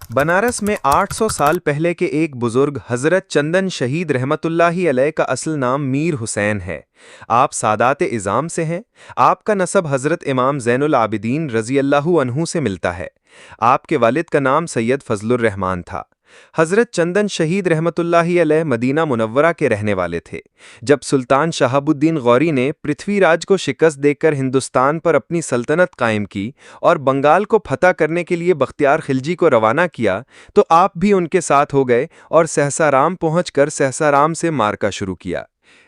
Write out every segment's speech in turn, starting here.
बनारस में 800 साल पहले के एक बुजुर्ग हजरत चंदन शहीद रहमतुल्लाहि अलैह का असल नाम मीर हुसैन है। आप सादात इज़ाम से हैं। आपका नसब हजरत इमाम ज़ैनुल आबिदीन रज़ी अल्लाहु अन्हु से मिलता है। आपके वालिद का नाम सैयद फजलुर रहमान था। हजरत चंदन शहीद रहमतुल्लाहि अलैह मदीना मुनव्वरा के रहने वाले थे। जब सुल्तान शहाबुद्दीन गौरी ने पृथ्वीराज को शिकस्त देकर हिंदुस्तान पर अपनी सल्तनत कायम की और बंगाल को फतह करने के लिए बख्तियार खिलजी को रवाना किया, तो आप भी उनके साथ हो गए और सहसाराम पहुंचकर सहसाराम से मार्का शुरू किया।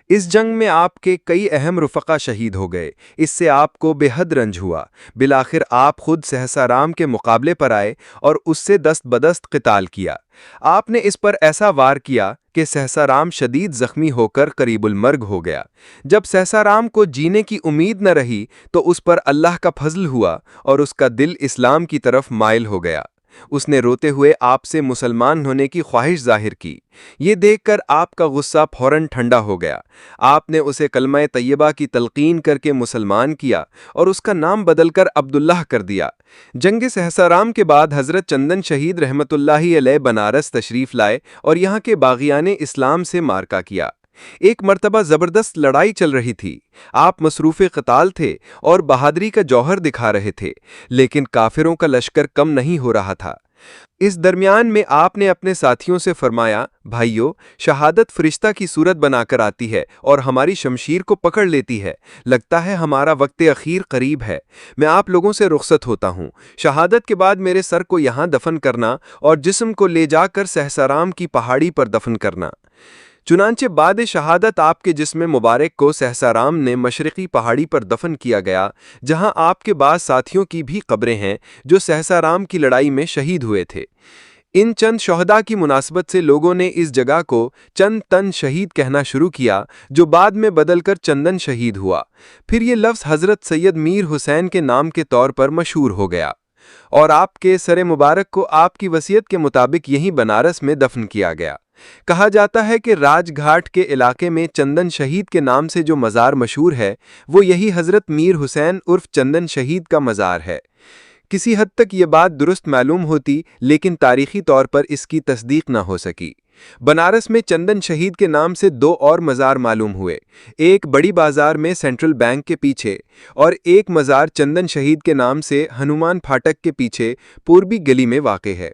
इस जंग में आपके कई अहम रुफ़क़ा शहीद हो गए। इससे आपको बेहद रंज हुआ। बिलाखिर आप खुद सहसाराम के मुकाबले पर आए और उससे दस्त बदस्त क़िताल किया। आपने इस पर ऐसा वार किया कि सहसाराम शदीद ज़ख्मी होकर करीबुल मर्ग हो गया। जब सहसाराम को जीने की उम्मीद न रही तो उस पर अल्लाह का फजल हुआ और उसका दिल इस्लाम की तरफ माइल हो गया। उसने रोते हुए आपसे मुसलमान होने की ख्वाहिश जाहिर की। ये देखकर आपका गुस्सा फौरन ठंडा हो गया। आपने उसे कलमा तैयबा की तलकीन करके मुसलमान किया और उसका नाम बदलकर अब्दुल्लाह कर दिया। जंग सहसाराम के बाद हजरत चंदन शहीद रहमतुल्लाहि अलैह बनारस तशरीफ लाए और यहाँ के बागियाने इस्लाम से मार्का किया। एक मर्तबा ज़बरदस्त लड़ाई चल रही थी। आप मसरूफ़ क़ताल थे और बहादुरी का जौहर दिखा रहे थे, लेकिन काफिरों का लश्कर कम नहीं हो रहा था। इस दरमियान में आपने अपने साथियों से फरमाया, भाइयों, शहादत फरिश्ता की सूरत बनाकर आती है और हमारी शमशीर को पकड़ लेती है। लगता है हमारा वक्त अखीर करीब है। मैं आप लोगों से रुखसत होता हूँ। शहादत के बाद मेरे सर को यहाँ दफन करना और जिस्म को ले जाकर सहसाराम की पहाड़ी पर दफन करना। चुनांचे बाद शहादत आपके जिस्म मुबारक को सहसाराम ने मशरक़ी पहाड़ी पर दफन किया गया, जहां आपके बाद साथियों की भी कब्रें हैं जो सहसाराम की लड़ाई में शहीद हुए थे। इन चंद शहदा की मुनासबत से लोगों ने इस जगह को चंद तन शहीद कहना शुरू किया, जो बाद में बदलकर चंदन शहीद हुआ। फिर ये लफ्ज़ हज़रत सैयद मीर हुसैन के नाम के तौर पर मशहूर हो गया और आपके सर मुबारक को आपकी वसीयत के मुताबिक यहीं बनारस में दफन किया गया। कहा जाता है कि राजघाट के इलाके में चंदन शहीद के नाम से जो मज़ार मशहूर है, वो यही हज़रत मीर हुसैन उर्फ चंदन शहीद का मज़ार है। किसी हद तक ये बात दुरुस्त मालूम होती, लेकिन तारीख़ी तौर पर इसकी तस्दीक न हो सकी। बनारस में चंदन शहीद के नाम से दो और मज़ार मालूम हुए, एक बड़ी बाज़ार में सेंट्रल बैंक के पीछे और एक मज़ार चंदन शहीद के नाम से हनुमान फाटक के पीछे पूर्वी गली में वाक़े है।